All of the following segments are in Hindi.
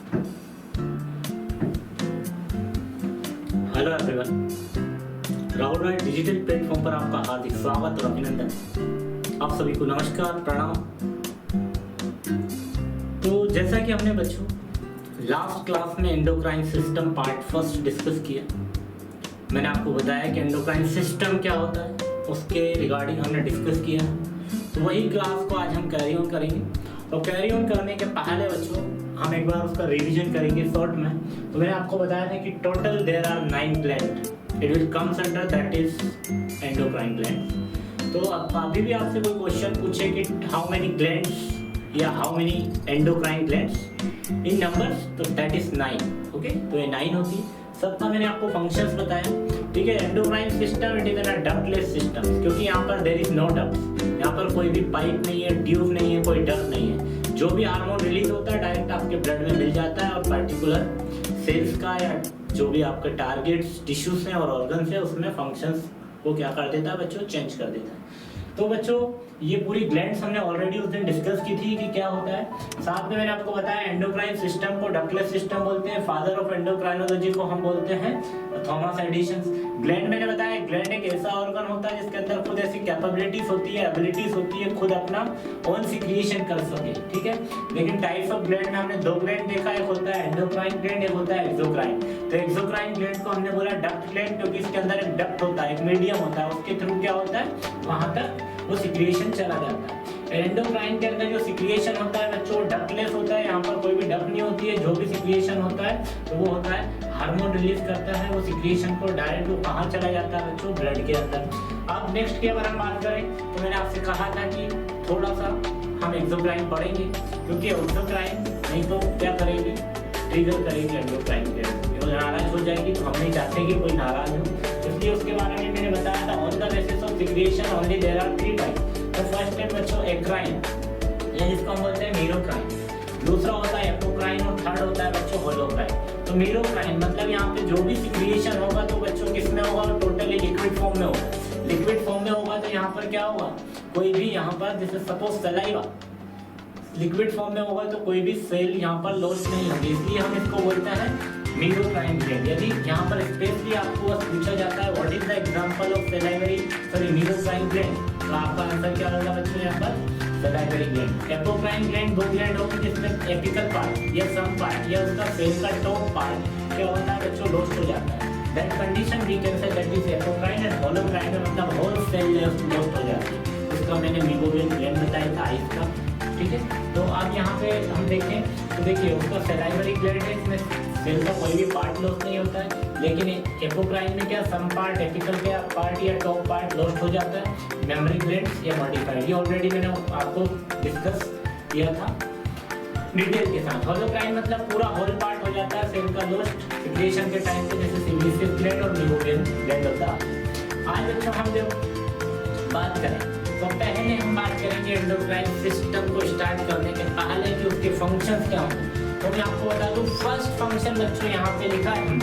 हेलो एवरीवन, राहुल राय डिजिटल प्लेटफॉर्म पर आपका हार्दिक स्वागत और अभिनंदन। आप सभी को नमस्कार, प्रणाम। तो जैसा कि हमने बच्चों लास्ट क्लास में endocrine system part first discuss किया, मैंने आपको बताया कि एंडोक्राइन सिस्टम क्या होता है, उसके रिगार्डिंग हमने डिस्कस किया। तो वही क्लास को आज हम कैरी ऑन करेंगे। तो कैरी ऑन करने के पहले बच्चों हम एक बार उसका रिवीजन करेंगे शॉर्ट में। तो मैंने आपको बताया था कि total there are 9 gland, it will comes under that is endocrine gland. तो अब अभी भी आपसे कोई क्वेश्चन पूछे कि हाउ मेनी ग्लैंड्स या how many endocrine glands in numbers, तो दैट इज 9। ओके, तो ये 9 होती है। सबका मैंने आपको फंक्शंस बताया, ठीक है। Endocrine system it is an ductless system, क्योंकि यहाँ पर देयर इज नो डक्ट, यहाँ पर कोई भी पाइप नहीं है, ट्यूब नहीं है, कोई डक्ट नहीं है। जो भी हार्मोन रिलीज होता है डायरेक्ट आपके ब्लड में मिल जाता है और पर्टिकुलर सेल्स का या जो भी आपके टारगेट्स टिश्यूज हैं और ऑर्गन्स है उसमें फंक्शंस को क्या कर देता है बच्चों, चेंज कर देता है। तो बच्चों ये पूरी ग्लैंड्स हमने ऑलरेडी उस दिन डिस्कस की थी कि क्या होता है। साथ में मैंने आपको बताया एंडोक्राइन सिस्टम को डक्टलेस सिस्टम बोलते हैं, फादर ऑफ एंडोक्राइनोलॉजी को हम बोलते हैं थॉमस एडिसन। ग्लैंड मैंने बताया ग्लैंड एक ऐसा ऑर्गन होता है जिसके अंदर खुद ऐसी कैपेबिलिटीज होती है, एबिलिटीज होती है, खुद अपना ओन सिक्रिएशन कर सके, ठीक है। लेकिन टाइप्स ऑफ ग्लैंड में हमने 2 ग्लैंड देखा, एक होता है एंडोक्राइन ग्लैंड, एक होता है एक्सोक्राइन। तो एक्सोक्राइन ग्लैंड को हमने बोला डक्ट ग्लैंड, क्योंकि इसके अंदर एक डक्ट होता है, एक मीडियम होता है, उसके थ्रू क्या होता है वहां तक वो सिक्रिएशन चला जाता है। एंडोक्राइन के अंदर जो सिक्रिएशन होता है बच्चों डक्टलेस होता है, यहाँ पर कोई भी डक्ट नहीं होती है। जो भी सिक्रिएशन होता है तो वो होता है हार्मोन रिलीज करता है, वो सिक्रिएशन को डायरेक्ट वो कहाँ चला जाता है बच्चों, ब्लड के अंदर। अब नेक्स्ट की अगर हम बात करें तो मैंने आपसे कहा था कि थोड़ा सा हम एक्सोक्राइन पढ़ेंगे, क्योंकि एक्सोक्राइन नहीं तो क्या करेंगे, ट्रिगर करेंगे एंडोक्राइन के, वो नाराज हो जाएगी। तो हम नहीं चाहते कि कोई नाराज हो, इसलिए उसके बारे में मैंने बताया था on the basis of secretion only there are 3 types. तो फर्स्ट है बच्चों एक्राइन, या जिसको हम बोलते हैं मीरोक्राइन। दूसरा होता है एपोक्राइन और थर्ड होता है बच्चों होलोक्राइन। तो मीरोक्राइन मतलब यहाँ पे जो भी सिक्रिएशन होगा तो बच्चों किसमें होगा, टोटली लिक्विड फॉर्म में होगा। लिक्विड फॉर्म में होगा तो यहाँ पर क्या होगा, कोई भी यहाँ पर जैसे सपोज सलाइवा लिक्विड फॉर्म में होगा तो कोई भी सेल यहाँ पर लॉस नहीं होगी, इसलिए हम इसको बोलते हैं मीरोक्राइन ग्लैंड। यदि यहाँ पर स्पेशली आपको बस पूछा जाता है what is the example of salivary sorry मीरोक्राइन gland, तो आपका आंसर क्या होगा बच्चों यहाँ पर salivary gland. Apocrine gland 2 gland होगी जिसमें एपिकल पार्ट या सम पार्ट या उसका सेल का टॉप पार्ट क्या होता है बच्चों, लॉस्ट हो जाता है। That condition we can say that is apocrine and holocrine में मतलब होल सेल लॉस्ट हो जाती है। उसका मैंने मीबोवियन ग्लैंड बताया था आइस का, ठीक है। तो अब यहाँ पे हम देखें तो देखिए उसका सलाइवरी ग्लैंड है, इसमें सेल का कोई भी पार्ट लॉस नहीं होता है। लेकिन एपोक्राइन में क्या सम पार्ट एपिकल का पार्ट या टॉप पार्ट लॉस्ट हो जाता है, मेमोरी ग्लैंड्स या मॉडिफाइड। ये ऑलरेडी मैंने आपको डिस्कस किया था डिटेल के साथ। होलोक्राइन मतलब पूरा होल पार्ट हो जाता है सेल का लॉस्ट सिक्रिएशन के टाइम पे, जैसे सीबीसी ग्लैंड और मीबोवियन ग्लैंड होता है। आज बच्चों हम जब बात करें तो पहले हम बात करेंगे एंडोक्राइन सिस्टम को स्टार्ट करने के पहले कि उसके फंक्शंस क्या होंगे। तो मैं आपको बता दूं फर्स्ट फंक्शन बच्चों यहाँ पे लिखा है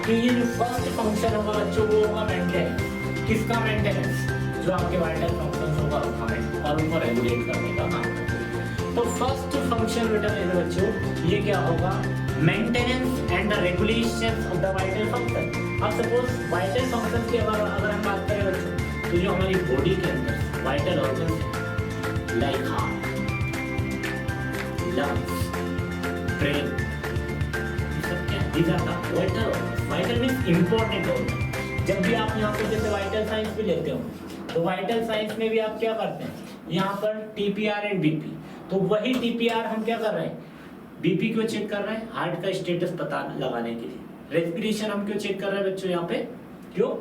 कि ये जो फर्स्ट फंक्शन होगा बच्चों वो होगा मेंटेनेंस। किसका मेंटेनेंस, जो आपके वाइटल फंक्शंस होगा उसका और उनको रेगुलेट करने का काम करेगा। तो फर्स्ट फंक्शन बेटा मेरे बच्चों ये क्या होगा, maintenance and the regulation of the vital function. अब सपोज वाइटल फंक्शन की अगर हम बात करें बच्चों तो जो हमारी बॉडी के अंदर vital organ like heart, lungs, brain, ये सब क्या these are the vital organ. Vital means important organ. जब भी आप यहाँ पर जैसे वाइटल साइंस भी लेते हो तो वाइटल साइंस में भी आप क्या करते हैं, यहाँ पर टीपीआर एंड बीपी। तो वही टीपीआर हम क्या कर रहे हैं, बीपी क्यों चेक कर रहे हैं, हार्ट का स्टेटस पता लगाने के लिए। रेस्पिरेशन हम क्यों चेक कर रहे हैं बच्चों यहाँ पे, क्यों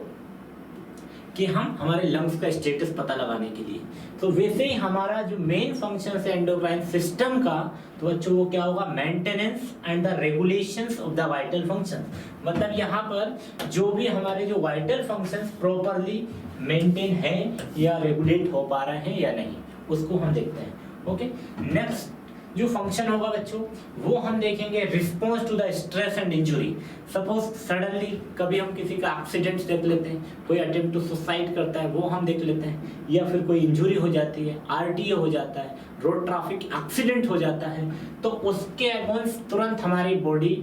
कि हम हमारे लंग्स का स्टेटस पता लगाने के लिए। तो वैसे ही हमारा जो मेन फंक्शन है एंडोक्राइन सिस्टम का, तो बच्चों वो क्या होगा, maintenance and the regulations of the vital function. मतलब यहाँ पर जो भी हमारे जो वाइटल फंक्शंस प्रॉपर्ली मेंटेन है या रेगुलेट हो पा रहे हैं या नहीं, उसको हम देखते हैं। ओके, नेक्स्ट जो फंक्शन होगा बच्चों वो हम देखेंगे response to the stress and injury. Suppose suddenly कभी हम किसी का एक्सीडेंट देख लेते हैं, कोई अटेम्प्ट टू सुसाइड करता है वो हम देख लेते हैं, या फिर कोई इंजुरी हो जाती है, आरटीए हो जाता है, रोड ट्रैफिक एक्सीडेंट हो जाता है, तो उसके अगेंस्ट तुरंत हमारी बॉडी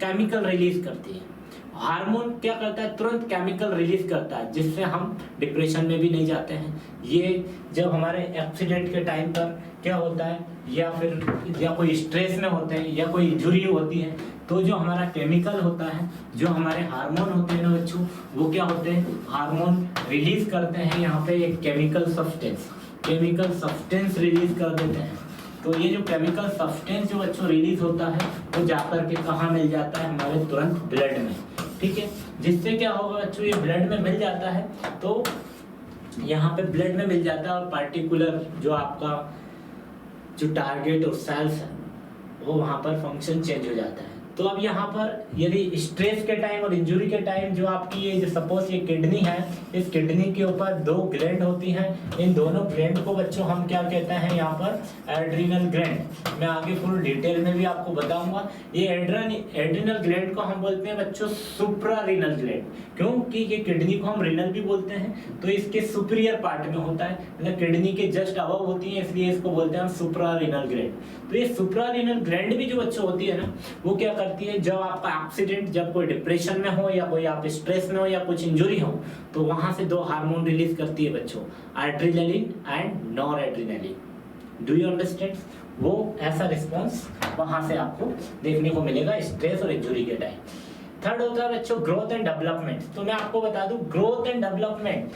केमिकल रिलीज करती है। हार्मोन क्या करता है, तुरंत केमिकल रिलीज करता है, जिससे हम डिप्रेशन में भी नहीं जाते हैं। ये जब हमारे एक्सीडेंट के टाइम पर क्या होता है, या फिर या कोई स्ट्रेस में होते हैं या कोई इंजुरी होती है, तो जो हमारा केमिकल होता है, जो हमारे हार्मोन होते हैं ना बच्चों, वो क्या होते हैं, हार्मोन रिलीज करते हैं। यहाँ पे एक केमिकल सब्सटेंस रिलीज कर देते हैं। तो ये जो केमिकल सब्सटेंस जो बच्चों रिलीज होता है वो जाकर के कहाँ मिल जाता है, हमारे तुरंत ब्लड में, ठीक है। जिससे क्या होगा बच्चों, ये ब्लड में मिल जाता है, तो यहाँ पे ब्लड में मिल जाता है और पार्टिकुलर जो आपका जो टारगेट और सेल्स है वो वहाँ पर फंक्शन चेंज हो जाता है। तो अब यहाँ पर यदि स्ट्रेस के टाइम और इंजुरी के टाइम जो आपकी ये जो सपोज ये किडनी है, इस किडनी के ऊपर 2 ग्लैंड होती हैं। इन दोनों ग्लैंड को बच्चों हम क्या कहते हैं यहाँ पर, एड्रिनल ग्लैंड। मैं आगे फुल डिटेल में भी आपको बताऊंगा। ये एड्रिनल ग्लैंड को हम बोलते हैं बच्चों सुप्रारीनल ग्लैंड, क्योंकि ये किडनी को हम रीनल भी बोलते हैं, तो इसके सुपीरियर पार्ट में होता है, मतलब किडनी के जस्ट अबव होती है, इसलिए इसको बोलते हैं हम सुप्रारीनल ग्लैंड। तो ये सुप्रारीनल ग्लैंड भी जो बच्चों होती है ना, वो क्या करती है, जब आपका एक्सीडेंट, जब कोई डिप्रेशन में हो या कोई आप स्ट्रेस में हो या कुछ इंजुरी हो, तो वहां से 2 हार्मोन रिलीज करती है बच्चों, adrenaline and noradrenaline. Do you understand? वो ऐसा रिस्पॉन्स वहां से आपको देखने को मिलेगा स्ट्रेस और इंजुरी के टाइम। थर्ड होता है बच्चों ग्रोथ एंड डेवलपमेंट। तो मैं आपको बता दूं, ग्रोथ एंड डेवलपमेंट,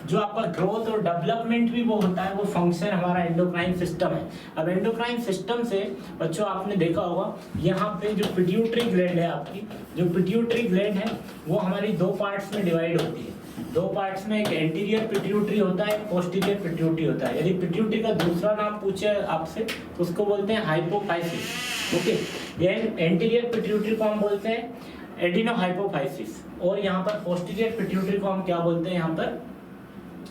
जो आपका ग्रोथ और डेवलपमेंट भी वो होता है, वो फंक्शन हमारा एंडोक्राइन सिस्टम है। अब एंडोक्राइन सिस्टम से बच्चों आपने देखा होगा, यहाँ पे जो पिट्यूटरी ग्लैंड है आपकी, जो पिट्यूटरी ग्लैंड है वो हमारी 2 पार्ट्स में डिवाइड होती है। 2 पार्ट्स में, एक एंटीरियर पिट्यूटरी होता है, एक पोस्टीरियर पिट्यूटरी होता है। यदि पिट्यूटरी का दूसरा नाम पूछे आपसे, उसको बोलते हैं हाइपोफाइसिस। ओके, ये एंटीरियर पिट्यूटरी को हम बोलते हैं एडिनोहाइपोफाइसिस, और यहाँ पर पोस्टीरियर पिट्यूटरी को हम क्या बोलते हैं, यहाँ पर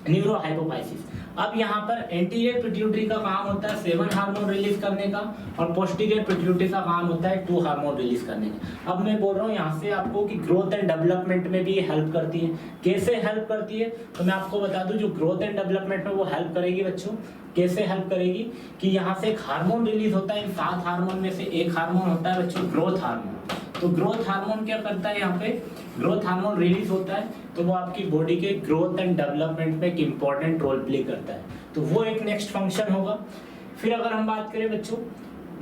न्यूरोहाइपोफाइसिस। अब यहाँ पर एंटीरियर पिट्यूटरी का काम होता है 7 हार्मोन रिलीज करने का, और पोस्टीरियर पिट्यूटरी का काम होता है 2 हार्मोन रिलीज करने का। अब मैं बोल रहा हूँ यहाँ से आपको कि ग्रोथ एंड डेवलपमेंट में भी ये हेल्प करती है। कैसे हेल्प करती है, तो मैं आपको बता दूं, जो ग्रोथ एंड डेवलपमेंट में वो हेल्प करेगी बच्चों। कैसे हेल्प करेगी कि यहाँ से एक हार्मोन रिलीज होता है, इन 7 हार्मोन में से एक हार्मोन होता है बच्चों ग्रोथ हार्मोन। तो ग्रोथ हार्मोन क्या करता है, यहाँ पे ग्रोथ हार्मोन रिलीज होता है, तो वो आपकी बॉडी के ग्रोथ एंड डेवलपमेंट में एक इंपॉर्टेंट रोल प्ले करता है, तो वो एक नेक्स्ट फंक्शन होगा। फिर अगर हम बात करें बच्चों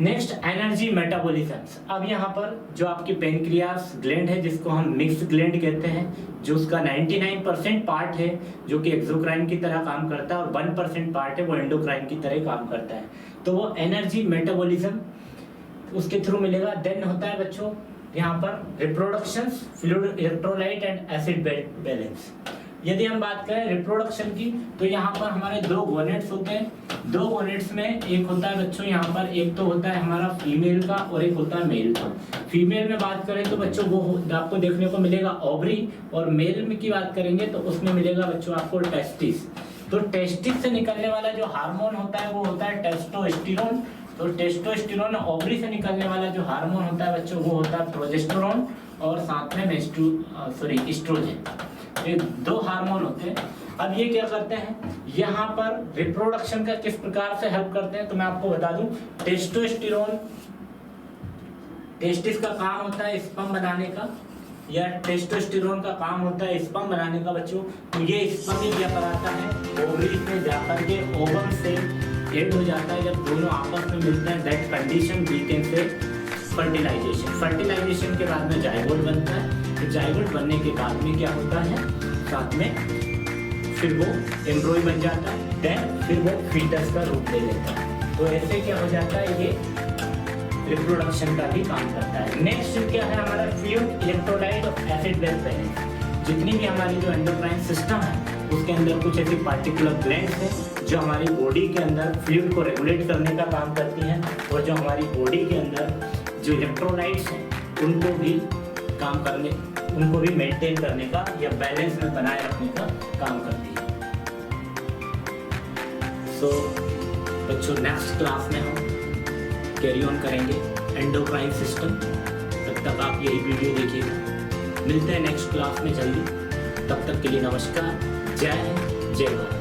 नेक्स्ट एनर्जी मेटाबॉलिज्म, अब यहाँ पर जो आपकी पेनक्रियास ग्लैंड है, जिसको हम मिक्स ग्लैंड कहते हैं, जो उसका 99% पार्ट है जो कि एक्सोक्राइन की तरह काम करता है, और 1% पार्ट है वो एंडोक्राइन की तरह काम करता है। तो वो एनर्जी मेटाबॉलिज्म उसके थ्रू मिलेगा। देन होता है बच्चों यहाँ पर reproduction, fluid, electrolyte and acid balance. यदि हम बात करें रिप्रोडक्शन की, तो यहाँ पर हमारे 2 गोनेट्स होते हैं। 2 गोनेट्स में एक होता है बच्चों यहाँ पर, एक तो होता है हमारा फीमेल का और एक होता है मेल का। फीमेल में बात करें तो बच्चों वो आपको देखने को मिलेगा ओवरी, और मेल में की बात करेंगे तो उसमें मिलेगा बच्चों आपको टेस्टिस। तो टेस्टिस से निकलने वाला जो हार्मोन होता है वो होता है टेस्टोस्टेरोन। तो टेस्टोस्टेरोन, ओवरी से निकलने वाला जो हार्मोन होता है बच्चों वो होता है प्रोजेस्टेरोन, और साथ में एस्ट्रोजन। ये 2 हार्मोन होते हैं। अब ये क्या करते हैं, यहाँ पर रिप्रोडक्शन का किस प्रकार से हेल्प करते हैं, तो मैं आपको बता दूं, टेस्टोस्टेरोन, टेस्टिस का काम होता है स्पर्म बनाने का, या टेस्टोस्टेरोन का काम होता है स्पर्म बनाने का बच्चों। तो ये स्पर्म क्या कराता है, ओवरी में जाकर के ओवम से एड हो जाता है। जब दोनों आपस में मिलते हैं, that condition we can say fertilisation. Fertilisation के बाद में जाइगोट बनता है। तो जाइगोट बनने के बाद में क्या होता है, साथ में फिर वो एम्ब्रॉय बन जाता है, देन फिर वो फीटस का रूप ले लेता है। तो ऐसे क्या हो जाता है, ये रिप्रोडक्शन का भी काम करता है। नेक्स्ट क्या है हमारा फ्लूइड, इलेक्ट्रोलाइट और एसिड बेस बैलेंस। जितनी भी हमारी जो एंडोक्राइन सिस्टम है उसके अंदर कुछ ऐसी पार्टिकुलर ग्लैंड्स हैं जो हमारी बॉडी के अंदर फ्लूइड को रेगुलेट करने का काम करती हैं, और जो हमारी बॉडी के अंदर जो इलेक्ट्रोलाइट्स हैं उनको भी काम करने, उनको भी मेंटेन करने का या बैलेंस में बनाए रखने का काम करती है। सो बच्चों नेक्स्ट क्लास में हम कैरी ऑन करेंगे एंडोक्राइन सिस्टम। तब तक आप यही वीडियो देखिएगा। मिलते हैं नेक्स्ट क्लास में जल्दी। तब तक के लिए नमस्कार। जय हिंद, जय भारत।